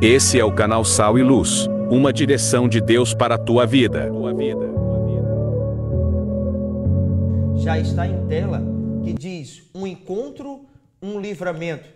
Esse é o canal Sal e Luz, uma direção de Deus para a tua vida. Já está em tela que diz um encontro, um livramento.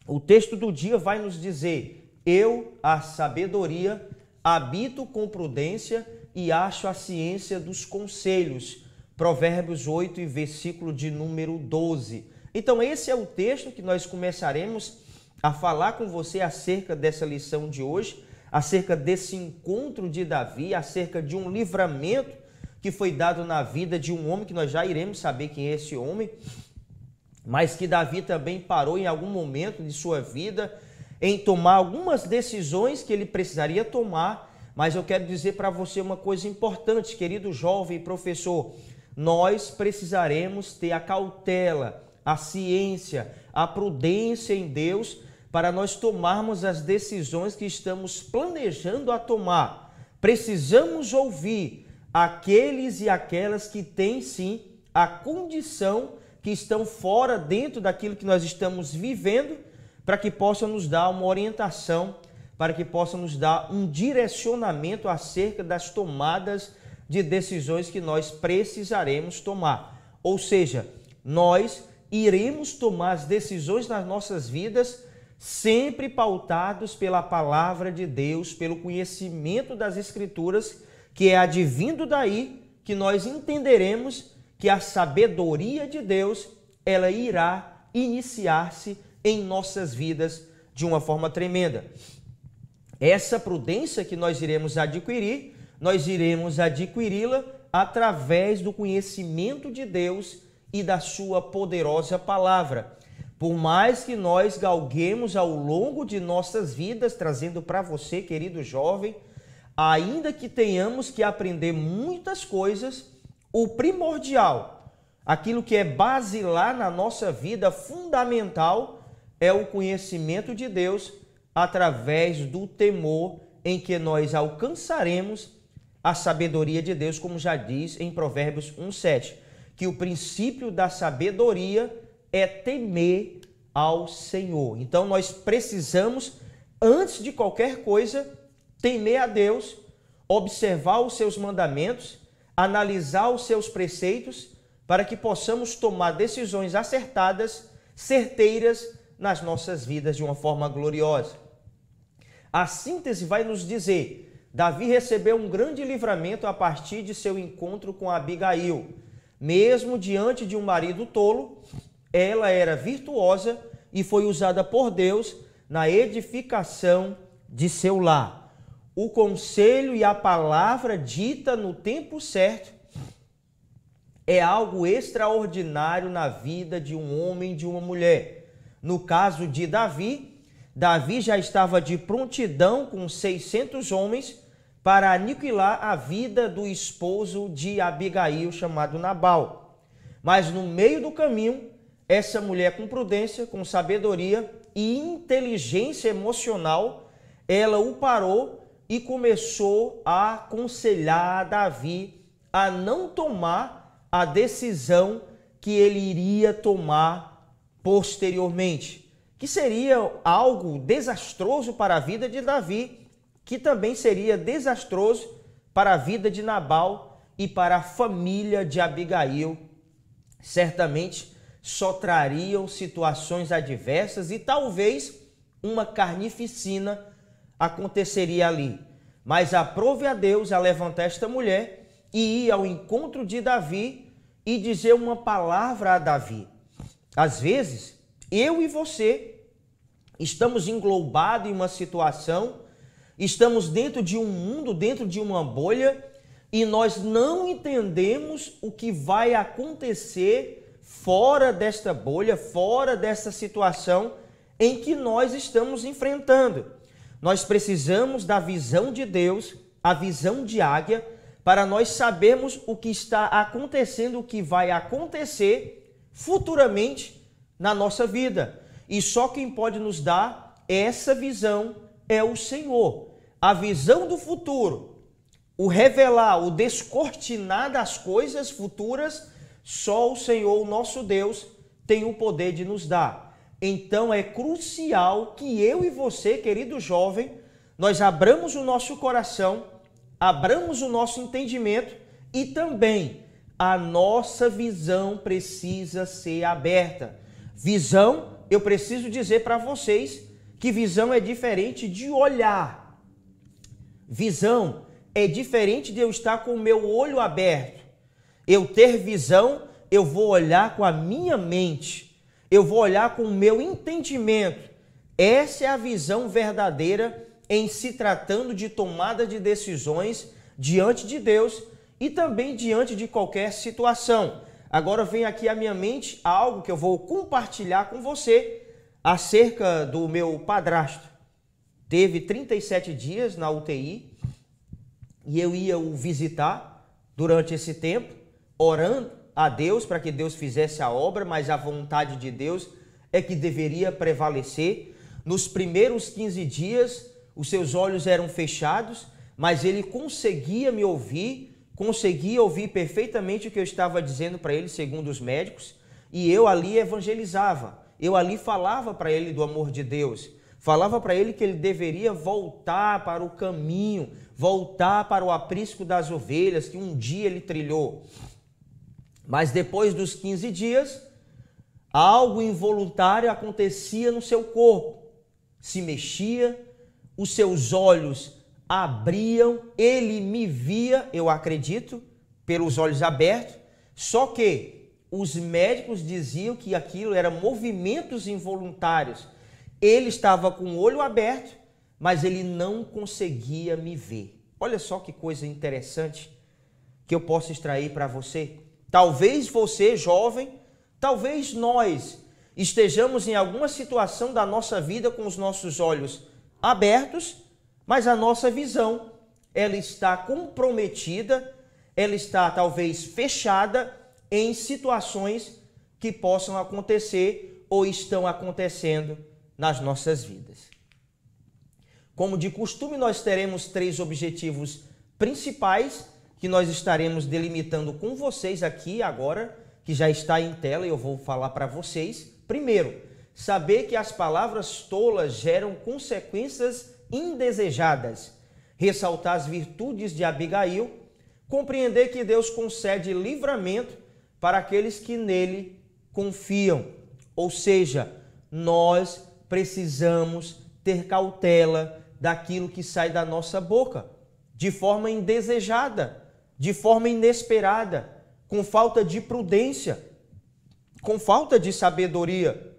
O texto do dia vai nos dizer: eu, a sabedoria, habito com prudência e acho a ciência dos conselhos. Provérbios 8 e versículo de número 12. Então esse é o texto que nós começaremos a falar com você acerca dessa lição de hoje, acerca desse encontro de Davi, acerca de um livramento que foi dado na vida de um homem, que nós já iremos saber quem é esse homem, mas que Davi também parou em algum momento de sua vida em tomar algumas decisões que ele precisaria tomar. Mas eu quero dizer para você uma coisa importante, querido jovem professor: nós precisaremos ter a cautela, a ciência, a prudência em Deus para nós tomarmos as decisões que estamos planejando a tomar. Precisamos ouvir aqueles e aquelas que têm sim a condição, que estão fora, dentro daquilo que nós estamos vivendo, para que possam nos dar uma orientação, para que possam nos dar um direcionamento acerca das tomadas de decisões que nós precisaremos tomar. Ou seja, nós iremos tomar as decisões nas nossas vidas sempre pautados pela palavra de Deus, pelo conhecimento das Escrituras, que é advindo daí que nós entenderemos que a sabedoria de Deus, ela irá iniciar-se em nossas vidas de uma forma tremenda. Essa prudência que nós iremos adquiri-la através do conhecimento de Deus e da sua poderosa palavra. Por mais que nós galguemos ao longo de nossas vidas, trazendo para você, querido jovem, ainda que tenhamos que aprender muitas coisas, o primordial, aquilo que é basilar na nossa vida, fundamental, é o conhecimento de Deus através do temor, em que nós alcançaremos a sabedoria de Deus, como já diz em Provérbios 1:7, que o princípio da sabedoria é temer ao Senhor. Então nós precisamos, antes de qualquer coisa, temer a Deus, observar os seus mandamentos, analisar os seus preceitos, para que possamos tomar decisões acertadas, certeiras nas nossas vidas de uma forma gloriosa. A síntese vai nos dizer: Davi recebeu um grande livramento a partir de seu encontro com Abigail. Mesmo diante de um marido tolo, ela era virtuosa e foi usada por Deus na edificação de seu lar. O conselho e a palavra dita no tempo certo é algo extraordinário na vida de um homem e de uma mulher. No caso de Davi, Davi já estava de prontidão com 600 homens para aniquilar a vida do esposo de Abigail, chamado Nabal. Mas no meio do caminho, essa mulher, com prudência, com sabedoria e inteligência emocional, ela o parou e começou a aconselhar a Davi a não tomar a decisão que ele iria tomar posteriormente, que seria algo desastroso para a vida de Davi, que também seria desastroso para a vida de Nabal e para a família de Abigail. Certamente só trariam situações adversas e talvez uma carnificina aconteceria ali. Mas aprove a Deus a levantar esta mulher e ir ao encontro de Davi e dizer uma palavra a Davi. Às vezes, eu e você estamos englobados em uma situação, estamos dentro de um mundo, dentro de uma bolha, e nós não entendemos o que vai acontecer fora desta bolha, fora dessa situação em que nós estamos enfrentando. Nós precisamos da visão de Deus, a visão de águia, para nós sabermos o que está acontecendo, o que vai acontecer futuramente na nossa vida. E só quem pode nos dar essa visão é o Senhor. A visão do futuro, o revelar, o descortinar das coisas futuras, só o Senhor, o nosso Deus, tem o poder de nos dar. Então é crucial que eu e você, querido jovem, nós abramos o nosso coração, abramos o nosso entendimento e também a nossa visão precisa ser aberta. Visão, eu preciso dizer para vocês que visão é diferente de olhar. Visão é diferente de eu estar com o meu olho aberto. Eu ter visão, eu vou olhar com a minha mente. Eu vou olhar com o meu entendimento. Essa é a visão verdadeira em se tratando de tomada de decisões diante de Deus e também diante de qualquer situação. Agora vem aqui à minha mente algo que eu vou compartilhar com você acerca do meu padrasto. Teve 37 dias na UTI e eu ia o visitar durante esse tempo, orando a Deus para que Deus fizesse a obra, mas a vontade de Deus é que deveria prevalecer. Nos primeiros 15 dias, os seus olhos eram fechados, mas ele conseguia me ouvir, conseguia ouvir perfeitamente o que eu estava dizendo para ele, segundo os médicos, e eu ali evangelizava, eu ali falava para ele do amor de Deus, falava para ele que ele deveria voltar para o caminho, voltar para o aprisco das ovelhas que um dia ele trilhou. Mas depois dos 15 dias, algo involuntário acontecia no seu corpo, se mexia, os seus olhos abriam, ele me via, eu acredito, pelos olhos abertos, só que os médicos diziam que aquilo eram movimentos involuntários. Ele estava com o olho aberto, mas ele não conseguia me ver. Olha só que coisa interessante que eu posso extrair para você. Talvez você, jovem, talvez nós estejamos em alguma situação da nossa vida com os nossos olhos abertos, mas a nossa visão, ela está comprometida, ela está talvez fechada em situações que possam acontecer ou estão acontecendo nas nossas vidas. Como de costume, nós teremos 3 objetivos principais que nós estaremos delimitando com vocês aqui agora, que já está em tela e eu vou falar para vocês. Primeiro, saber que as palavras tolas geram consequências indesejadas, ressaltar as virtudes de Abigail, compreender que Deus concede livramento para aqueles que nele confiam. Ou seja, nós precisamos ter cautela daquilo que sai da nossa boca, de forma indesejada, de forma inesperada, com falta de prudência, com falta de sabedoria.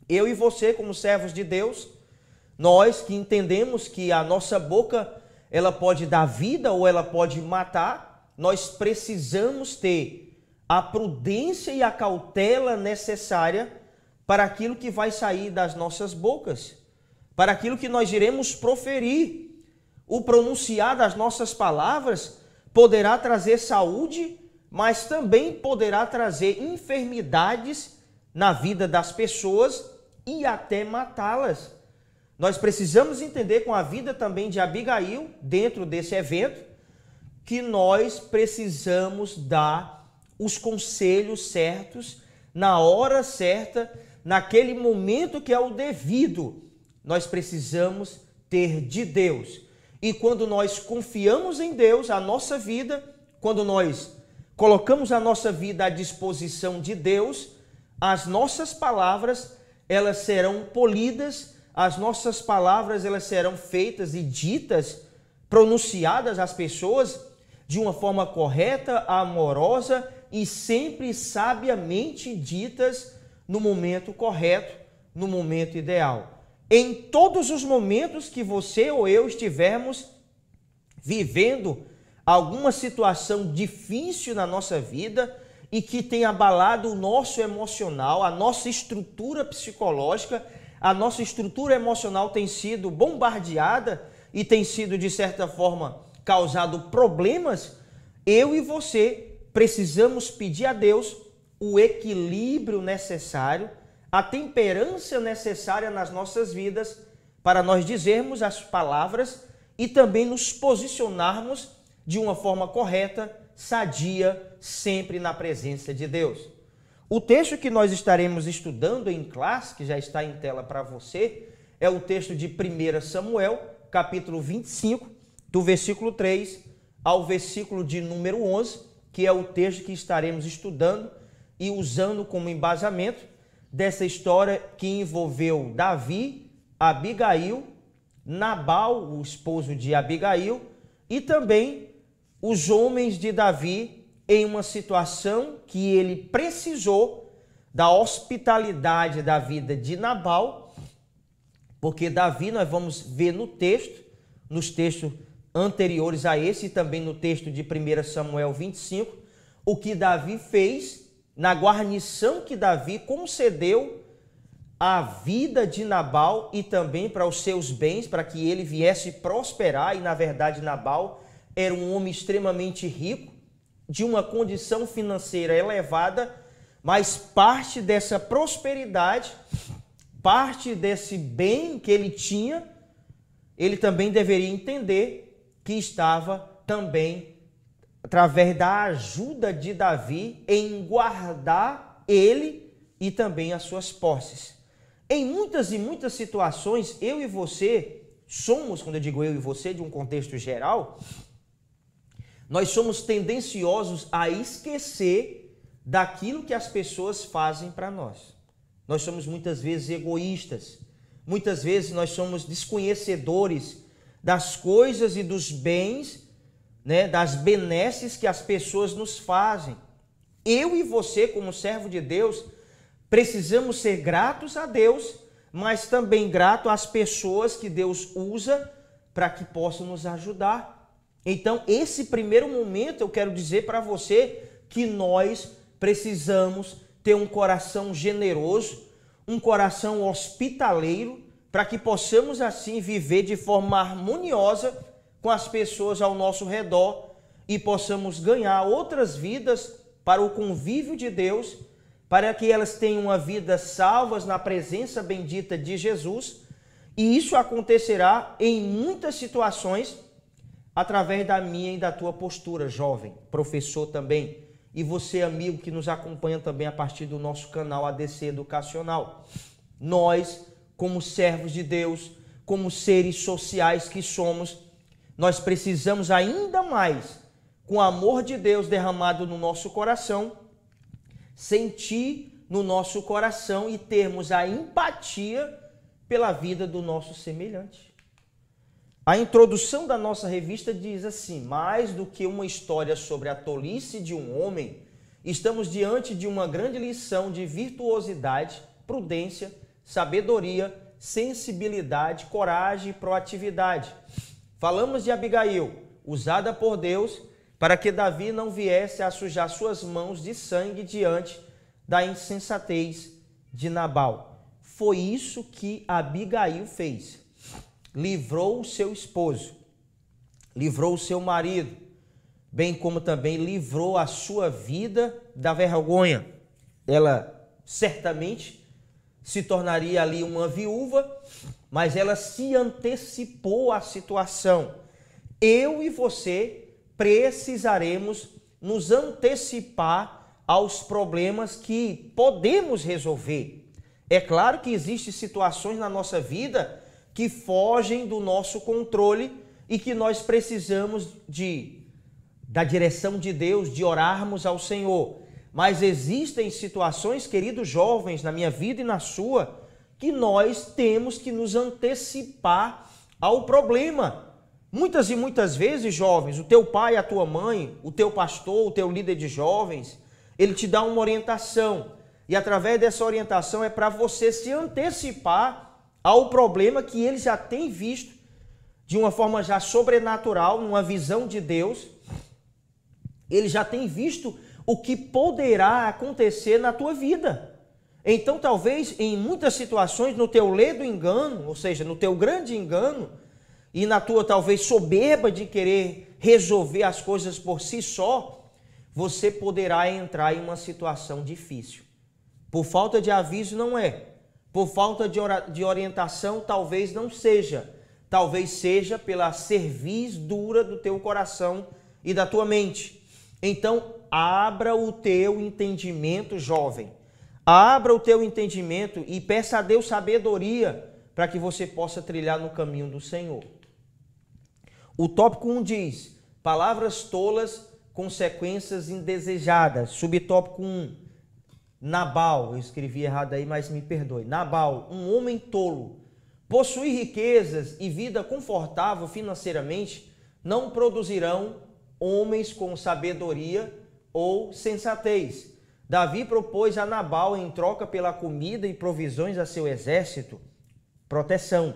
Eu e você, como servos de Deus, nós que entendemos que a nossa boca, ela pode dar vida ou ela pode matar, nós precisamos ter a prudência e a cautela necessária para aquilo que vai sair das nossas bocas, para aquilo que nós iremos proferir. O pronunciar das nossas palavras poderá trazer saúde, mas também poderá trazer enfermidades na vida das pessoas e até matá-las. Nós precisamos entender com a vida também de Abigail, dentro desse evento, que nós precisamos dar os conselhos certos, na hora certa, naquele momento que é o devido. Nós precisamos ter de Deus. E quando nós confiamos em Deus, a nossa vida, quando nós colocamos a nossa vida à disposição de Deus, as nossas palavras, elas serão polidas, as nossas palavras, elas serão feitas e ditas, pronunciadas às pessoas de uma forma correta, amorosa e sempre sabiamente ditas no momento correto, no momento ideal. Em todos os momentos que você ou eu estivermos vivendo alguma situação difícil na nossa vida e que tem abalado o nosso emocional, a nossa estrutura psicológica, a nossa estrutura emocional tem sido bombardeada e tem sido, de certa forma, causado problemas, eu e você precisamos pedir a Deus o equilíbrio necessário, a temperança necessária nas nossas vidas para nós dizermos as palavras e também nos posicionarmos de uma forma correta, sadia, sempre na presença de Deus. O texto que nós estaremos estudando em classe, que já está em tela para você, é o texto de 1 Samuel, capítulo 25, do versículo 3 ao versículo de número 11, que é o texto que estaremos estudando e usando como embasamento dessa história que envolveu Davi, Abigail, Nabal, o esposo de Abigail, e também os homens de Davi em uma situação que ele precisou da hospitalidade da vida de Nabal, porque Davi, nós vamos ver no texto, nos textos anteriores a esse e também no texto de 1 Samuel 25, o que Davi fez na guarnição que Davi concedeu à vida de Nabal e também para os seus bens, para que ele viesse prosperar. E na verdade Nabal era um homem extremamente rico, de uma condição financeira elevada, mas parte dessa prosperidade, parte desse bem que ele tinha, ele também deveria entender que estava também através da ajuda de Davi em guardar ele e também as suas posses. Em muitas e muitas situações, eu e você somos, quando eu digo eu e você, de um contexto geral, nós somos tendenciosos a esquecer daquilo que as pessoas fazem para nós. Nós somos muitas vezes egoístas, muitas vezes nós somos desconhecedores das coisas e dos bens, das benesses que as pessoas nos fazem. Eu e você, como servo de Deus, precisamos ser gratos a Deus, mas também grato às pessoas que Deus usa para que possam nos ajudar. Então, esse primeiro momento, eu quero dizer para você que nós precisamos ter um coração generoso, um coração hospitaleiro, para que possamos assim viver de forma harmoniosa com as pessoas ao nosso redor e possamos ganhar outras vidas para o convívio de Deus, para que elas tenham uma vida salvas na presença bendita de Jesus. E isso acontecerá em muitas situações através da minha e da tua postura, jovem, professor também, e você, amigo, que nos acompanha também a partir do nosso canal ADC Educacional. Nós, como servos de Deus, como seres sociais que somos, nós precisamos ainda mais, com o amor de Deus derramado no nosso coração, sentir no nosso coração e termos a empatia pela vida do nosso semelhante. A introdução da nossa revista diz assim: mais do que uma história sobre a tolice de um homem, estamos diante de uma grande lição de virtuosidade, prudência, sabedoria, sensibilidade, coragem e proatividade. Falamos de Abigail, usada por Deus para que Davi não viesse a sujar suas mãos de sangue diante da insensatez de Nabal. Foi isso que Abigail fez. Livrou o seu esposo, livrou o seu marido, bem como também livrou a sua vida da vergonha. Ela certamente se tornaria ali uma viúva, mas ela se antecipou à situação. Eu e você precisaremos nos antecipar aos problemas que podemos resolver. É claro que existem situações na nossa vida que fogem do nosso controle e que nós precisamos da direção de Deus, de orarmos ao Senhor. Mas existem situações, queridos jovens, na minha vida e na sua, que nós temos que nos antecipar ao problema. Muitas e muitas vezes, jovens, o teu pai, a tua mãe, o teu pastor, o teu líder de jovens, ele te dá uma orientação. E através dessa orientação é para você se antecipar ao problema que ele já tem visto de uma forma já sobrenatural, numa visão de Deus. Ele já tem visto o que poderá acontecer na tua vida. Então, talvez, em muitas situações, no teu ledo engano, ou seja, no teu grande engano, e na tua, talvez, soberba de querer resolver as coisas por si só, você poderá entrar em uma situação difícil. Por falta de aviso, não é. Por falta de orientação, talvez não seja. Talvez seja pela cerviz dura do teu coração e da tua mente. Então, abra o teu entendimento, jovem. Abra o teu entendimento e peça a Deus sabedoria para que você possa trilhar no caminho do Senhor. O tópico 1 diz, palavras tolas, consequências indesejadas. Subtópico 1, Nabal, eu escrevi errado aí, mas me perdoe. Nabal, um homem tolo, possui riquezas e vida confortável financeiramente, não produzirão homens com sabedoria ou sensatez. Davi propôs a Nabal, em troca pela comida e provisões a seu exército, proteção.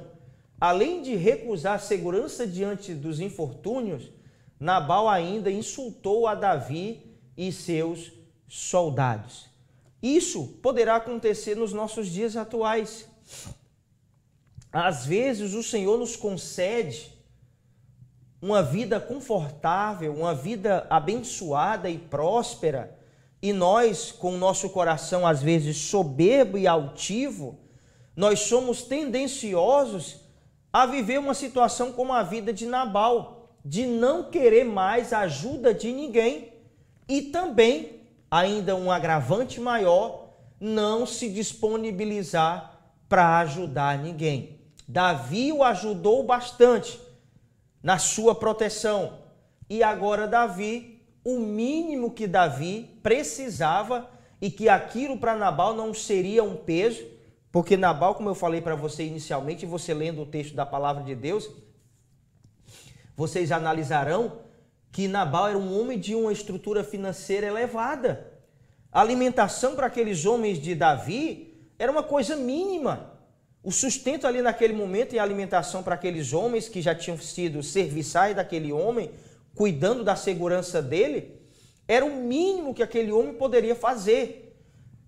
Além de recusar segurança diante dos infortúnios, Nabal ainda insultou a Davi e seus soldados. Isso poderá acontecer nos nossos dias atuais. Às vezes o Senhor nos concede uma vida confortável, uma vida abençoada e próspera, e nós, com o nosso coração às vezes soberbo e altivo, nós somos tendenciosos a viver uma situação como a vida de Nabal, de não querer mais a ajuda de ninguém e também, ainda um agravante maior, não se disponibilizar para ajudar ninguém. Davi o ajudou bastante na sua proteção e agora Davi, o mínimo que Davi precisava e que aquilo para Nabal não seria um peso, porque Nabal, como eu falei para você inicialmente, você lendo o texto da palavra de Deus, vocês analisarão que Nabal era um homem de uma estrutura financeira elevada. A alimentação para aqueles homens de Davi era uma coisa mínima. O sustento ali naquele momento e a alimentação para aqueles homens que já tinham sido serviçais daquele homem, cuidando da segurança dele, era o mínimo que aquele homem poderia fazer.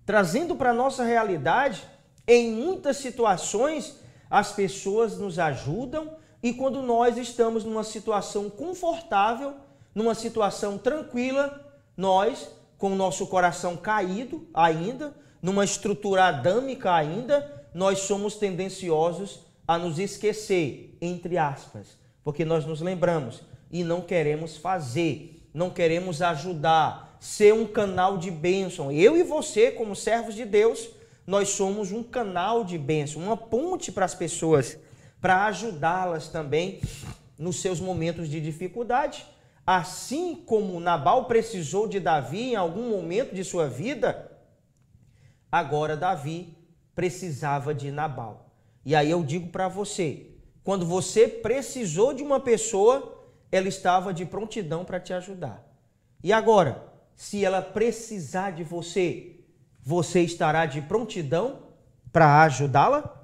Trazendo para a nossa realidade, em muitas situações, as pessoas nos ajudam e quando nós estamos numa situação confortável, numa situação tranquila, nós, com o nosso coração caído ainda, numa estrutura adâmica ainda, nós somos tendenciosos a nos esquecer, entre aspas, porque nós nos lembramos e não queremos fazer, não queremos ajudar, ser um canal de bênção. Eu e você, como servos de Deus, nós somos um canal de bênção, uma ponte para as pessoas, para ajudá-las também nos seus momentos de dificuldade. Assim como Nabal precisou de Davi em algum momento de sua vida, agora Davi precisava de Nabal. E aí eu digo para você, quando você precisou de uma pessoa, ela estava de prontidão para te ajudar. E agora, se ela precisar de você, você estará de prontidão para ajudá-la?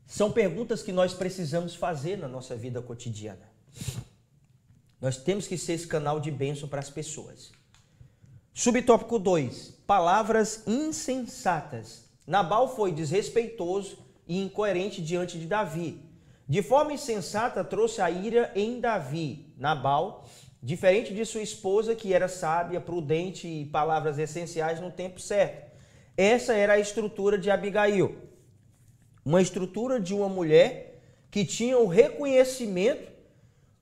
São perguntas que nós precisamos fazer na nossa vida cotidiana. Nós temos que ser esse canal de bênção para as pessoas. Subtópico 2. Palavras insensatas. Nabal foi desrespeitoso e incoerente diante de Davi. De forma insensata, trouxe a ira em Davi. Nabal, diferente de sua esposa, que era sábia, prudente e palavras essenciais no tempo certo. Essa era a estrutura de Abigail. Uma estrutura de uma mulher que tinha o reconhecimento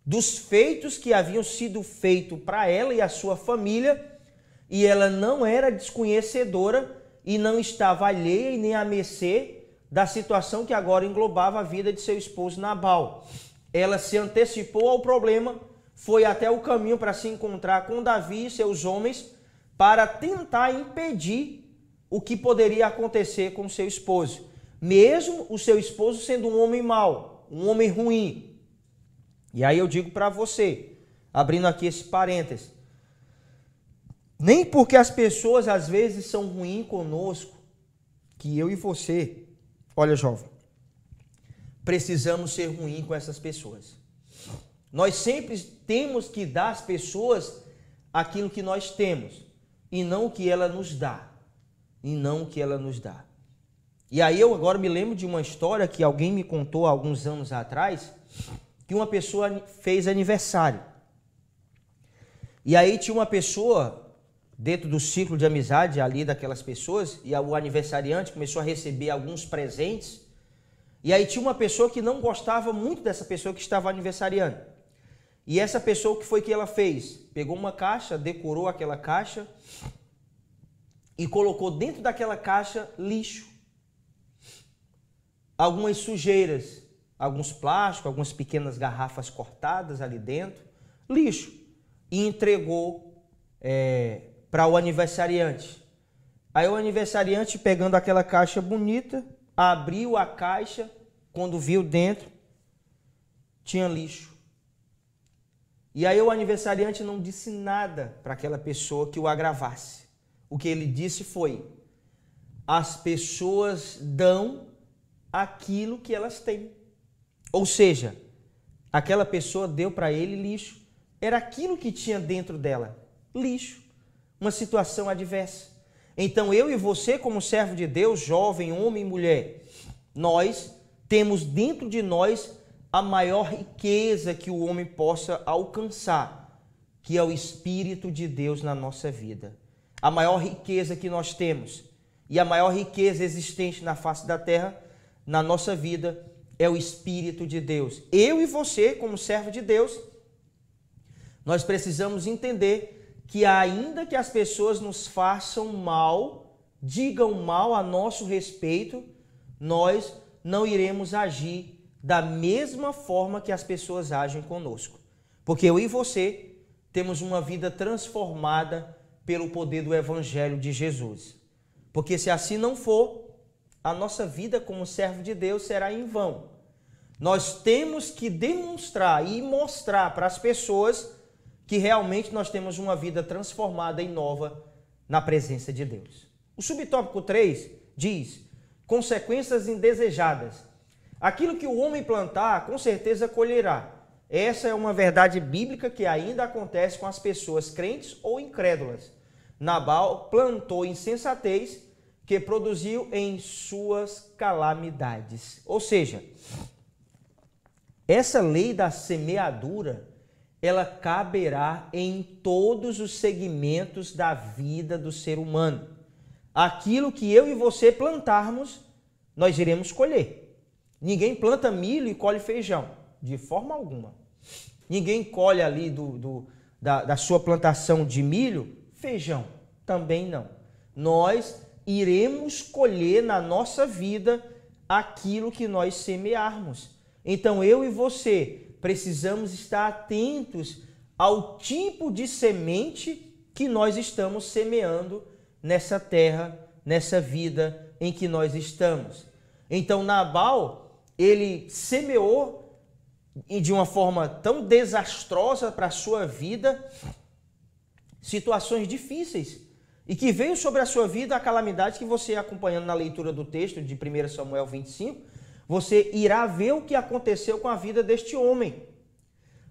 dos feitos que haviam sido feitos para ela e a sua família, e ela não era desconhecedora e não estava alheia e nem à mercê da situação que agora englobava a vida de seu esposo Nabal. Ela se antecipou ao problema, foi até o caminho para se encontrar com Davi e seus homens para tentar impedir o que poderia acontecer com seu esposo. Mesmo o seu esposo sendo um homem mau, um homem ruim. E aí eu digo para você, abrindo aqui esse parênteses, nem porque as pessoas às vezes são ruins conosco, que eu e você, olha jovem, precisamos ser ruins com essas pessoas. Nós sempre temos que dar às pessoas aquilo que nós temos, e não o que ela nos dá. E não o que ela nos dá. E aí eu agora me lembro de uma história que alguém me contou há alguns anos atrás, que uma pessoa fez aniversário. E aí tinha uma pessoa dentro do ciclo de amizade ali daquelas pessoas, e o aniversariante começou a receber alguns presentes, e aí tinha uma pessoa que não gostava muito dessa pessoa que estava aniversariando. E essa pessoa, o que foi que ela fez? Pegou uma caixa, decorou aquela caixa e colocou dentro daquela caixa lixo. Algumas sujeiras, alguns plásticos, algumas pequenas garrafas cortadas ali dentro, lixo. E entregou para o aniversariante. Aí o aniversariante, pegando aquela caixa bonita, abriu a caixa, quando viu dentro, tinha lixo. E aí o aniversariante não disse nada para aquela pessoa que o agravasse. O que ele disse foi: as pessoas dão aquilo que elas têm. Ou seja, aquela pessoa deu para ele lixo. Era aquilo que tinha dentro dela, lixo. Uma situação adversa. Então eu e você, como servo de Deus, jovem, homem e mulher, nós temos dentro de nós a maior riqueza que o homem possa alcançar, que é o Espírito de Deus na nossa vida. A maior riqueza que nós temos e a maior riqueza existente na face da terra, na nossa vida, é o Espírito de Deus. Eu e você, como servo de Deus, nós precisamos entender que ainda que as pessoas nos façam mal, digam mal a nosso respeito, nós não iremos agir da mesma forma que as pessoas agem conosco. Porque eu e você temos uma vida transformada pelo poder do Evangelho de Jesus. Porque se assim não for, a nossa vida como servo de Deus será em vão. Nós temos que demonstrar e mostrar para as pessoas que realmente nós temos uma vida transformada e nova na presença de Deus. O subtópico 3 diz: consequências indesejadas. Aquilo que o homem plantar, com certeza colherá. Essa é uma verdade bíblica que ainda acontece com as pessoas crentes ou incrédulas. Nabal plantou insensatez que produziu em suas calamidades. Ou seja, essa lei da semeadura, ela caberá em todos os segmentos da vida do ser humano. Aquilo que eu e você plantarmos, nós iremos colher. Ninguém planta milho e colhe feijão, de forma alguma. Ninguém colhe ali da sua plantação de milho feijão, também não. Nós iremos colher na nossa vida aquilo que nós semearmos. Então eu e você precisamos estar atentos ao tipo de semente que nós estamos semeando nessa terra, nessa vida em que nós estamos. Então Nabal, ele semeou de uma forma tão desastrosa para a sua vida situações difíceis e que veio sobre a sua vida a calamidade que você, acompanhando na leitura do texto de 1 Samuel 25, você irá ver o que aconteceu com a vida deste homem.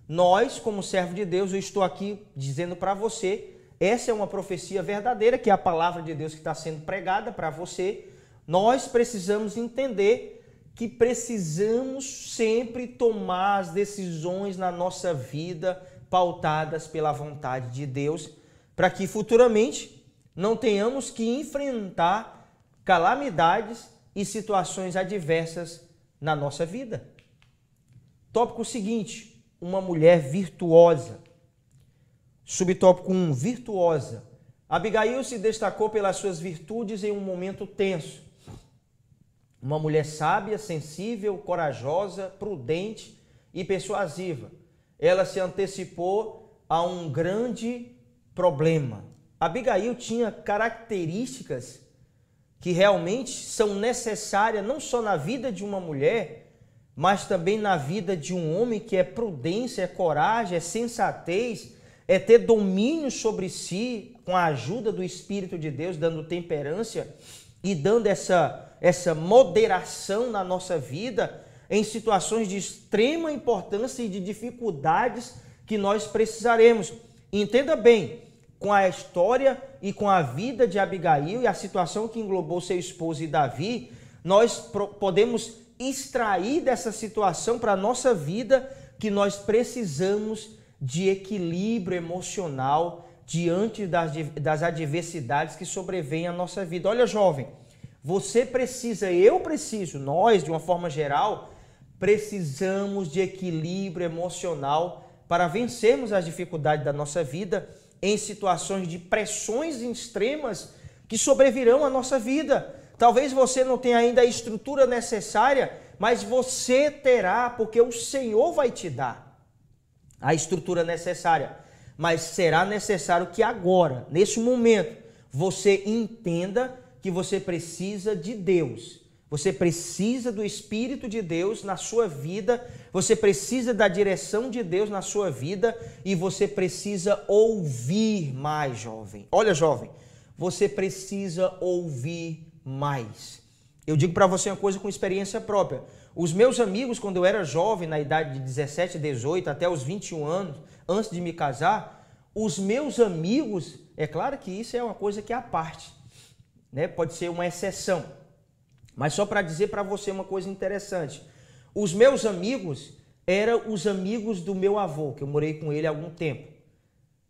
Nós, como servo de Deus, eu estou aqui dizendo para você, essa é uma profecia verdadeira, que é a palavra de Deus que está sendo pregada para você. Nós precisamos entender que precisamos sempre tomar as decisões na nossa vida pautadas pela vontade de Deus, para que futuramente não tenhamos que enfrentar calamidades e situações adversas na nossa vida. Tópico seguinte: uma mulher virtuosa. Subtópico 1, virtuosa. Abigail se destacou pelas suas virtudes em um momento tenso. Uma mulher sábia, sensível, corajosa, prudente e persuasiva. Ela se antecipou a um grande problema. Abigail tinha características que realmente são necessárias não só na vida de uma mulher, mas também na vida de um homem, que é prudência, é coragem, é sensatez, é ter domínio sobre si com a ajuda do Espírito de Deus, dando temperância e dando essa moderação na nossa vida em situações de extrema importância e de dificuldades que nós precisaremos. Entenda bem, com a história e com a vida de Abigail e a situação que englobou seu esposo e Davi, nós podemos extrair dessa situação para a nossa vida que nós precisamos de equilíbrio emocional diante das adversidades que sobrevêm à nossa vida. Olha, jovem, você precisa, eu preciso, nós, de uma forma geral, precisamos de equilíbrio emocional para vencermos as dificuldades da nossa vida em situações de pressões extremas que sobrevirão à nossa vida. Talvez você não tenha ainda a estrutura necessária, mas você terá, porque o Senhor vai te dar a estrutura necessária. Mas será necessário que agora, nesse momento, você entenda que você precisa de Deus. Você precisa do Espírito de Deus na sua vida, você precisa da direção de Deus na sua vida e você precisa ouvir mais, jovem. Olha, jovem, você precisa ouvir mais. Eu digo para você uma coisa com experiência própria. Os meus amigos, quando eu era jovem, na idade de 17, 18, até os 21 anos, antes de me casar, os meus amigos, é claro que isso é uma coisa que é à parte, né? Pode ser uma exceção. Mas só para dizer para você uma coisa interessante. Os meus amigos eram os amigos do meu avô, que eu morei com ele há algum tempo.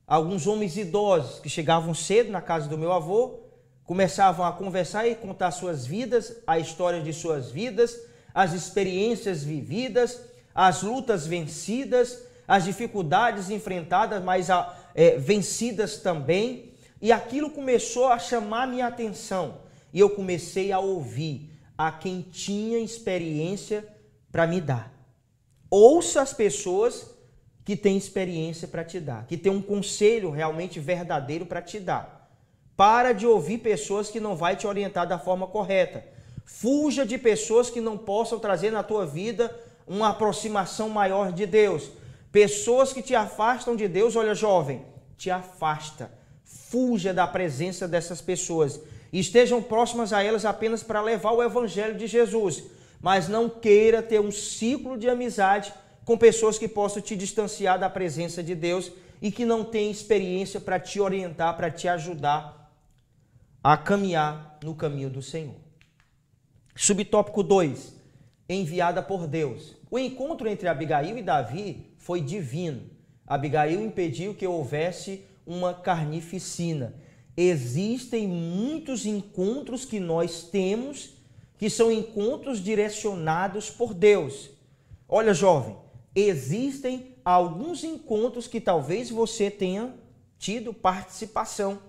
Alguns homens idosos que chegavam cedo na casa do meu avô, começavam a conversar e contar suas vidas, a história de suas vidas, as experiências vividas, as lutas vencidas, as dificuldades enfrentadas, mas vencidas também. E aquilo começou a chamar minha atenção. E eu comecei a ouvir a quem tinha experiência para me dar. Ouça as pessoas que têm experiência para te dar, que têm um conselho realmente verdadeiro para te dar. Para de ouvir pessoas que não vão te orientar da forma correta. Fuja de pessoas que não possam trazer na tua vida uma aproximação maior de Deus. Pessoas que te afastam de Deus, olha, jovem, te afasta. Fuja da presença dessas pessoas. Estejam próximas a elas apenas para levar o evangelho de Jesus, mas não queira ter um ciclo de amizade com pessoas que possam te distanciar da presença de Deus e que não têm experiência para te orientar, para te ajudar a caminhar no caminho do Senhor. Subtópico 2, enviada por Deus. O encontro entre Abigail e Davi foi divino. Abigail impediu que houvesse uma carnificina. Existem muitos encontros que nós temos que são encontros direcionados por Deus. Olha, jovem, existem alguns encontros que talvez você tenha tido participação,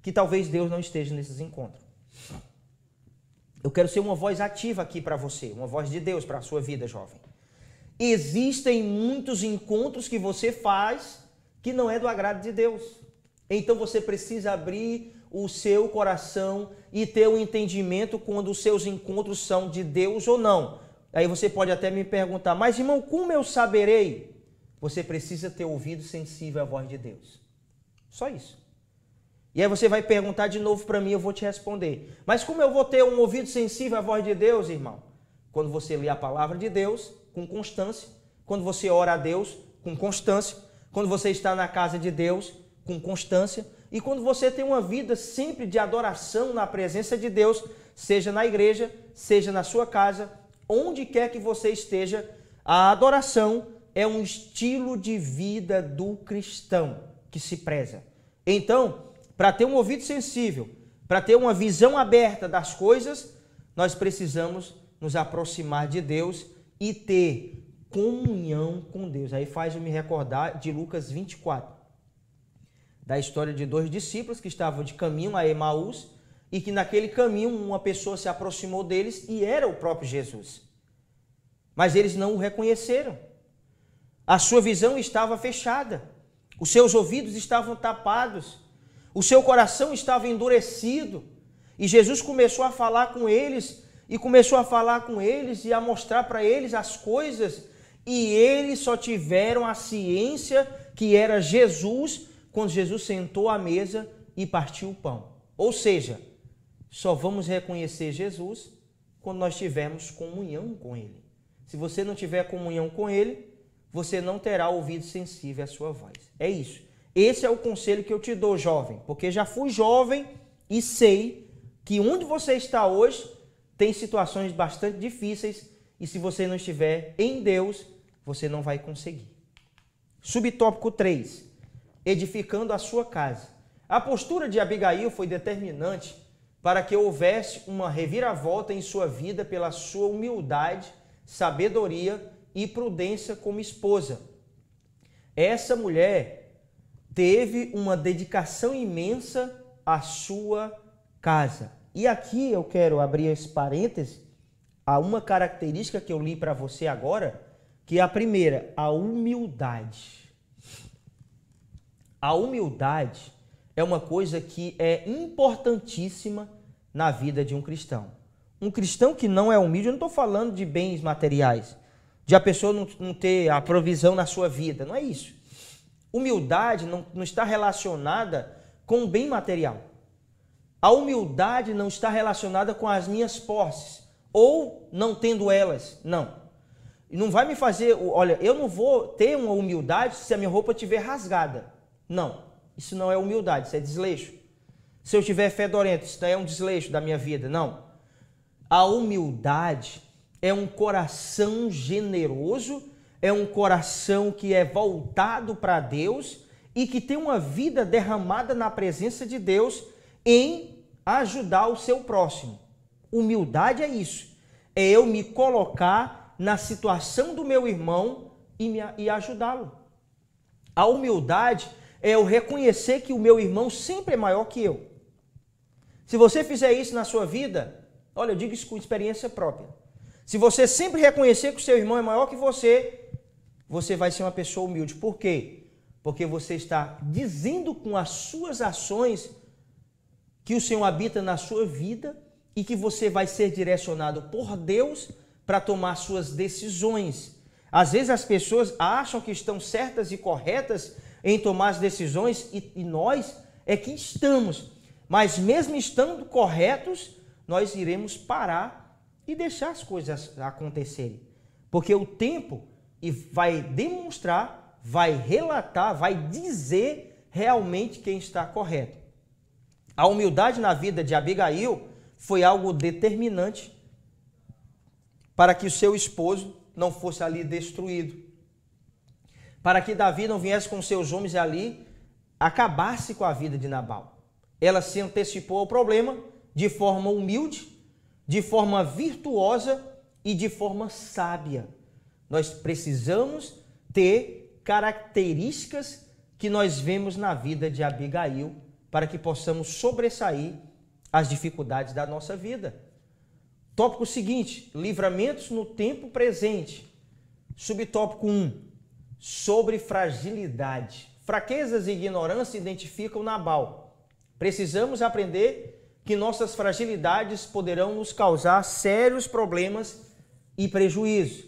que talvez Deus não esteja nesses encontros. Eu quero ser uma voz ativa aqui para você, uma voz de Deus para a sua vida, jovem. Existem muitos encontros que você faz que não é do agrado de Deus. Então você precisa abrir o seu coração e ter um entendimento quando os seus encontros são de Deus ou não. Aí você pode até me perguntar, mas irmão, como eu saberei? Você precisa ter ouvido sensível à voz de Deus. Só isso. E aí você vai perguntar de novo para mim, eu vou te responder. Mas como eu vou ter um ouvido sensível à voz de Deus, irmão? Quando você lê a palavra de Deus com constância, quando você ora a Deus com constância, quando você está na casa de Deus com constância e quando você tem uma vida sempre de adoração na presença de Deus, seja na igreja, seja na sua casa, onde quer que você esteja, a adoração é um estilo de vida do cristão que se preza. Então, para ter um ouvido sensível, para ter uma visão aberta das coisas, nós precisamos nos aproximar de Deus e ter comunhão com Deus. Aí faz eu me recordar de Lucas 24, da história de dois discípulos que estavam de caminho a Emaús e que naquele caminho uma pessoa se aproximou deles e era o próprio Jesus. Mas eles não o reconheceram. A sua visão estava fechada, os seus ouvidos estavam tapados, o seu coração estava endurecido e Jesus começou a falar com eles e a mostrar para eles as coisas e eles só tiveram a ciência que era Jesus quando Jesus sentou à mesa e partiu o pão. Ou seja, só vamos reconhecer Jesus quando nós tivermos comunhão com Ele. Se você não tiver comunhão com Ele, você não terá ouvido sensível à sua voz. É isso. Esse é o conselho que eu te dou, jovem, porque já fui jovem e sei que onde você está hoje tem situações bastante difíceis e se você não estiver em Deus, você não vai conseguir. Subtópico 3. Edificando a sua casa. A postura de Abigail foi determinante para que houvesse uma reviravolta em sua vida pela sua humildade, sabedoria e prudência como esposa. essa mulher teve uma dedicação imensa à sua casa. E aqui eu quero abrir esse parêntese a uma característica que eu li para você agora, que é a primeira, a humildade. A humildade é uma coisa que é importantíssima na vida de um cristão. Um cristão que não é humilde, eu não estou falando de bens materiais, de a pessoa não ter a provisão na sua vida, não é isso. Humildade não está relacionada com o bem material. A humildade não está relacionada com as minhas posses, ou não tendo elas, não. Não vai me fazer, olha, eu não vou ter uma humildade se a minha roupa estiver rasgada. Não, isso não é humildade, isso é desleixo. Se eu tiver fedorento, isso não é um desleixo da minha vida, não. A humildade é um coração generoso, é um coração que é voltado para Deus e que tem uma vida derramada na presença de Deus em ajudar o seu próximo. Humildade é isso, é eu me colocar na situação do meu irmão e ajudá-lo. A humildade é eu reconhecer que o meu irmão sempre é maior que eu. Se você fizer isso na sua vida, olha, eu digo isso com experiência própria. Se você sempre reconhecer que o seu irmão é maior que você vai ser uma pessoa humilde. Por quê? Porque você está dizendo com as suas ações que o Senhor habita na sua vida e que você vai ser direcionado por Deus para tomar suas decisões. Às vezes as pessoas acham que estão certas e corretas em tomar as decisões e nós é que estamos. Mas mesmo estando corretos, nós iremos parar e deixar as coisas acontecerem. Porque o tempo vai demonstrar, vai relatar, vai dizer realmente quem está correto. A humildade na vida de Abigail foi algo determinante para que o seu esposo não fosse ali destruído. Para que Davi não viesse com seus homens ali, acabasse com a vida de Nabal. Ela se antecipou ao problema de forma humilde, de forma virtuosa e de forma sábia. Nós precisamos ter características que nós vemos na vida de Abigail para que possamos sobressair as dificuldades da nossa vida. Tópico seguinte, livramentos no tempo presente. Subtópico 1, sobre fragilidade. Fraquezas e ignorância identificam Nabal. Precisamos aprender que nossas fragilidades poderão nos causar sérios problemas e prejuízos.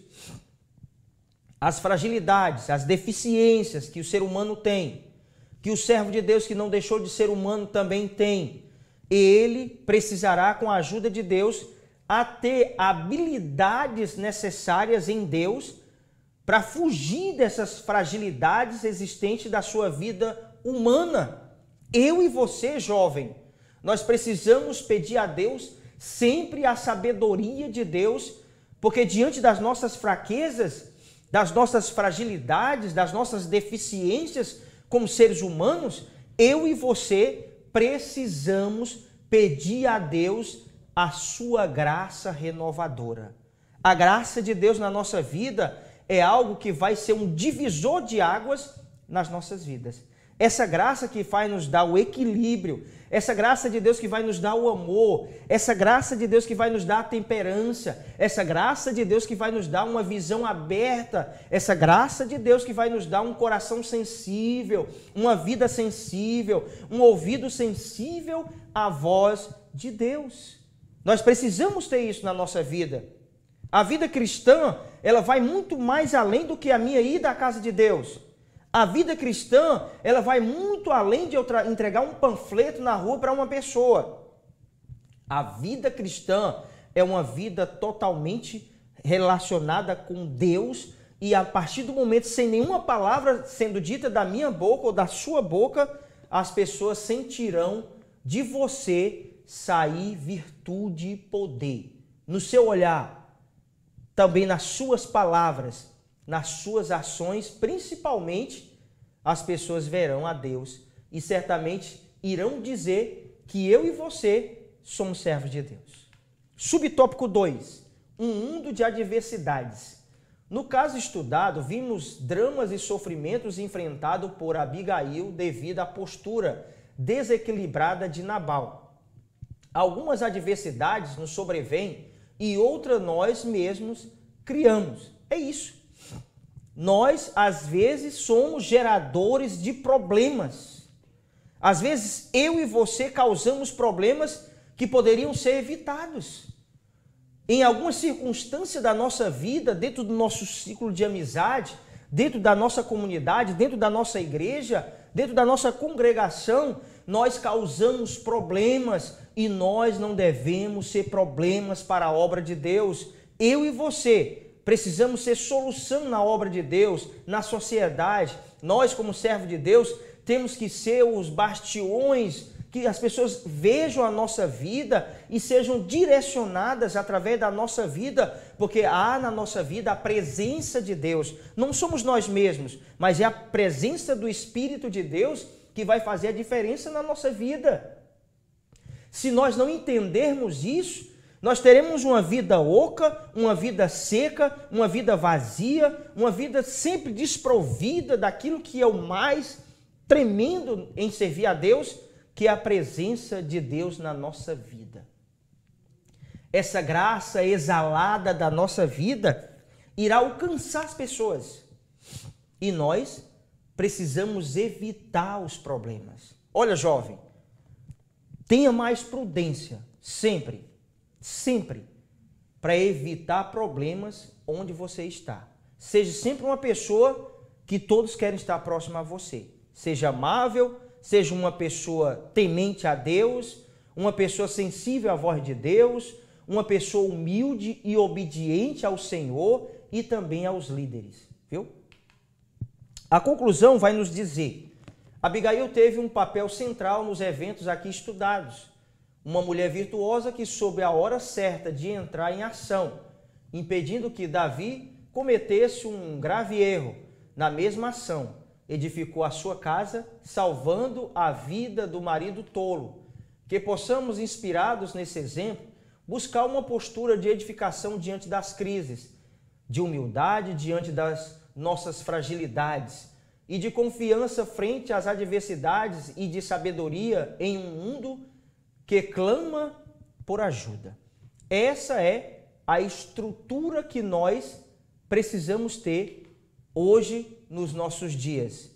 As fragilidades, as deficiências que o ser humano tem, que o servo de Deus que não deixou de ser humano também tem, ele precisará, com a ajuda de Deus, a ter habilidades necessárias em Deus para fugir dessas fragilidades existentes da sua vida humana. Eu e você, jovem, nós precisamos pedir a Deus sempre a sabedoria de Deus, porque diante das nossas fraquezas, das nossas fragilidades, das nossas deficiências como seres humanos, eu e você precisamos pedir a Deus a sua graça renovadora. A graça de Deus na nossa vida é algo que vai ser um divisor de águas nas nossas vidas. Essa graça que vai nos dar o equilíbrio, essa graça de Deus que vai nos dar o amor, essa graça de Deus que vai nos dar a temperança, essa graça de Deus que vai nos dar uma visão aberta, essa graça de Deus que vai nos dar um coração sensível, uma vida sensível, um ouvido sensível à voz de Deus. Nós precisamos ter isso na nossa vida. A vida cristã, ela vai muito mais além do que a minha ida à casa de Deus. A vida cristã, ela vai muito além de eu entregar um panfleto na rua para uma pessoa. A vida cristã é uma vida totalmente relacionada com Deus e a partir do momento, sem nenhuma palavra sendo dita da minha boca ou da sua boca, as pessoas sentirão de você sair virtude e poder. No seu olhar, também nas suas palavras, nas suas ações, principalmente, as pessoas verão a Deus e certamente irão dizer que eu e você somos servos de Deus. Subtópico 2, um mundo de adversidades. No caso estudado, vimos dramas e sofrimentos enfrentados por Abigail devido à postura desequilibrada de Nabal. Algumas adversidades nos sobrevêm e outras nós mesmos criamos. É isso. Nós, às vezes, somos geradores de problemas. Às vezes, eu e você causamos problemas que poderiam ser evitados. Em algumas circunstâncias da nossa vida, dentro do nosso ciclo de amizade, dentro da nossa comunidade, dentro da nossa igreja, dentro da nossa congregação, nós causamos problemas e nós não devemos ser problemas para a obra de Deus. Eu e você precisamos ser solução na obra de Deus, na sociedade. Nós, como servo de Deus, temos que ser os bastiões, que as pessoas vejam a nossa vida e sejam direcionadas através da nossa vida, porque há na nossa vida a presença de Deus. Não somos nós mesmos, mas é a presença do Espírito de Deus que vai fazer a diferença na nossa vida. Se nós não entendermos isso, nós teremos uma vida oca, uma vida seca, uma vida vazia, uma vida sempre desprovida daquilo que é o mais tremendo em servir a Deus, que é a presença de Deus na nossa vida. Essa graça exalada da nossa vida irá alcançar as pessoas. E nós precisamos evitar os problemas. Olha, jovem, tenha mais prudência, sempre, para evitar problemas onde você está. Seja sempre uma pessoa que todos querem estar próximo a você. Seja amável, seja uma pessoa temente a Deus, uma pessoa sensível à voz de Deus, uma pessoa humilde e obediente ao Senhor e também aos líderes, viu? A conclusão vai nos dizer: Abigail teve um papel central nos eventos aqui estudados. Uma mulher virtuosa que soube a hora certa de entrar em ação, impedindo que Davi cometesse um grave erro. Na mesma ação, edificou a sua casa, salvando a vida do marido tolo. Que possamos, inspirados nesse exemplo, buscar uma postura de edificação diante das crises, de humildade diante das nossas fragilidades e de confiança frente às adversidades e de sabedoria em um mundo que clama por ajuda. Essa é a estrutura que nós precisamos ter hoje nos nossos dias.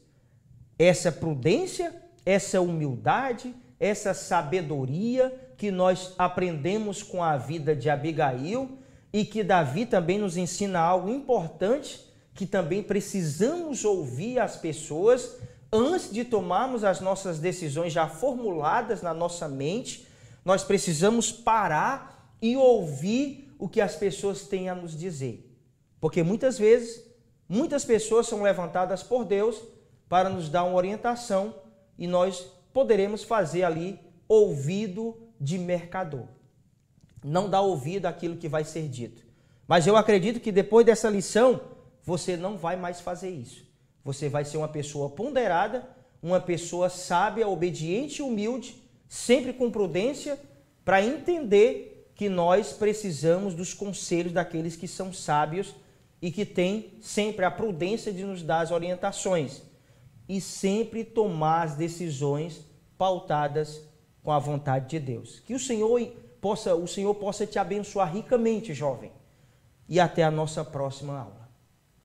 Essa prudência, essa humildade, essa sabedoria que nós aprendemos com a vida de Abigail e que Davi também nos ensina algo importante, que também precisamos ouvir as pessoas antes de tomarmos as nossas decisões já formuladas na nossa mente. Nós precisamos parar e ouvir o que as pessoas têm a nos dizer. Porque muitas vezes, muitas pessoas são levantadas por Deus para nos dar uma orientação e nós poderemos fazer ali ouvido de mercador. Não dá ouvido àquilo que vai ser dito. Mas eu acredito que depois dessa lição, você não vai mais fazer isso. Você vai ser uma pessoa ponderada, uma pessoa sábia, obediente e humilde, sempre com prudência, para entender que nós precisamos dos conselhos daqueles que são sábios e que têm sempre a prudência de nos dar as orientações e sempre tomar as decisões pautadas com a vontade de Deus. Que o Senhor possa te abençoar ricamente, jovem. E até a nossa próxima aula.